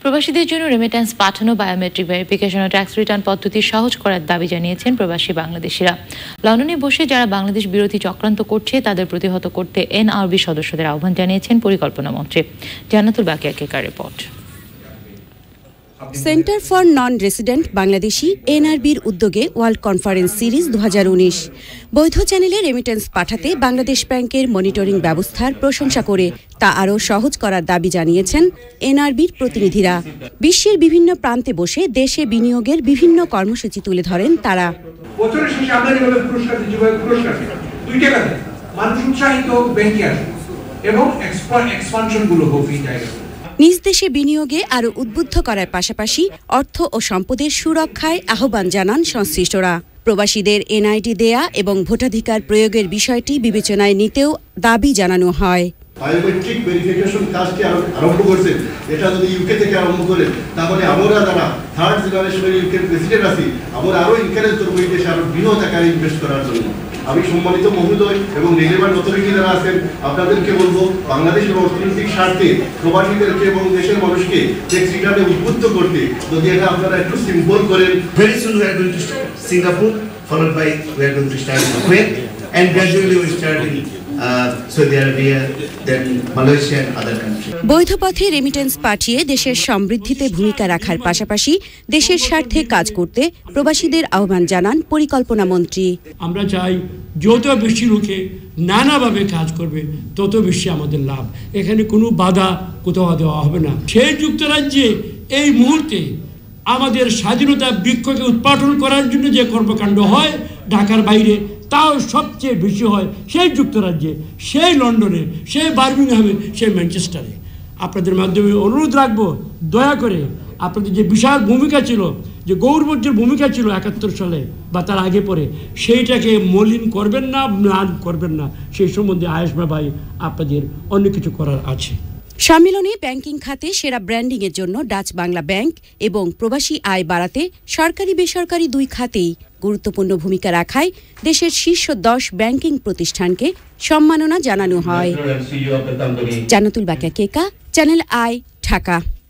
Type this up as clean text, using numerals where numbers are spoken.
প্রবাসীদের জন্য রেমিট্যান্স পাঠানো, বায়োমেট্রিক ভেরিফিকেশন ও ট্যাক্স রিটার্ন পদ্ধতি সহজ করার দাবি জানিয়েছেন প্রবাসী বাংলাদেশিরা। লন্ডনে বসে যারা বাংলাদেশ বিরোধী চক্রান্ত করছে তাদের প্রতিহত করতে এনআরবি সদস্যদের আহ্বান জানিয়েছেন পরিকল্পনা মন্ত্রী। জান্নাতুল বাকিয়া কেকার report. Centre for non resident Bangladeshi এনআরবির উদ্যোগে ওয়ার্ল্ড কনফারেন্স সিরিজ 2019 বৈধ চ্যানেলে রেমিটেন্স পাঠাতে বাংলাদেশ ব্যাংকের মনিটরিং ব্যবস্থার প্রশংসা করে তা আরও সহজ করার দাবি জানিয়েছেন এনআরবির প্রতিনিধিরা। বিশ্বের বিভিন্ন প্রান্তে বসে দেশে বিনিয়োগের বিভিন্ন কর্মসূচি তুলে ধরেন তারা। বছরের শেষে আমরা যেভাবে পুরস্কার দুইটা কাজে মানুষ উৎসাহিত ব্যাংকে আসে এবং এক্সপানশন গুলো হোক এই জায়গায়। নিজ দেশে বিনিয়োগে আরও উদ্বুদ্ধ করার পাশাপাশি অর্থ ও সম্পদের সুরক্ষায় আহ্বান জানান সংশ্লিষ্টরা। প্রবাসীদের এনআইডি দেয়া এবং ভোটাধিকার প্রয়োগের বিষয়টি বিবেচনায় নিতেও দাবি জানানো হয়। বায়োমেট্রিক ভেরিফিকেশন কাজটি আরম্ভ করছে, এটা যদি ইউকে থেকে আরম্ভ করে তাহলে আমরা যারা থার্ড জেনারেশনের ইউকের প্রেসিডেন্ট আছি আমরা আরও এনকারেজ করবো এই দেশে আরও বৃহৎ আকারে ইনভেস্ট করার জন্য। আমি সম্মানিত মহোদয় এবং রিলেভেন্ট অথরিটি যারা আছেন আপনাদেরকে বলবো বাংলাদেশের অর্থনৈতিক স্বার্থে প্রবাসীদেরকে এবং দেশের মানুষকে ট্যাক্স রিটার্নে উদ্বুদ্ধ করতে যদি এটা আপনারা একটু সিম্পল করেন। Very soon we are going to start Singapore, followed by we are going to start Kuwait, and gradually we start in Saudi Arabia, then Malaysia and other countries. বৈধ পথে রেমিটেন্স পাঠিয়ে দেশের সমৃদ্ধিতে ভূমিকা রাখার পাশাপাশি দেশের স্বার্থে কাজ করতে প্রবাসীদের আহ্বান জানান পরিকল্পনা মন্ত্রী। আমরা চাই যত বেশি লোকে নানাভাবে কাজ করবে তত বেশি আমাদের লাভ। এখানে কোনো বাধা কোথাও দেওয়া হবে না। সেই যুক্তরাজ্যে এই মুহূর্তে আমাদের স্বাধীনতা বৃক্ষকে উৎপাদন করার জন্য যে কর্মকাণ্ড হয় ঢাকার বাইরে তাও সবচেয়ে বেশি হয় সেই যুক্তরাজ্যে, সেই লন্ডনে, সেই বার্মিংহামে, সেই ম্যানচেস্টারে। আপনাদের মাধ্যমে অনুরোধ রাখবো দয়া করে আপনাদের যে বিশাল ভূমিকা ছিল, যে গৌরবজ্জের ভূমিকা ছিল 71 সালে বা তার আগে পরে, সেইটাকে মলিন করবেন না, ম্লান করবেন না। সেই সম্বন্ধে আয়েশা ভাই আপনাদের অন্য কিছু করার আছে। সম্মেলনে ব্যাংকিং খাতে সেরা ব্র্যান্ডিংয়ের জন্য ডাচ বাংলা ব্যাংক এবং প্রবাসী আয় বাড়াতে সরকারি বেসরকারি দুই খাতেই গুরুত্বপূর্ণ ভূমিকা রাখায় দেশের শীর্ষ 10 ব্যাংকিং প্রতিষ্ঠানকে সম্মাননা জানানো হয়। জান্নাতুল বাকিয়া কেকা, চ্যানেল আই, ঢাকা।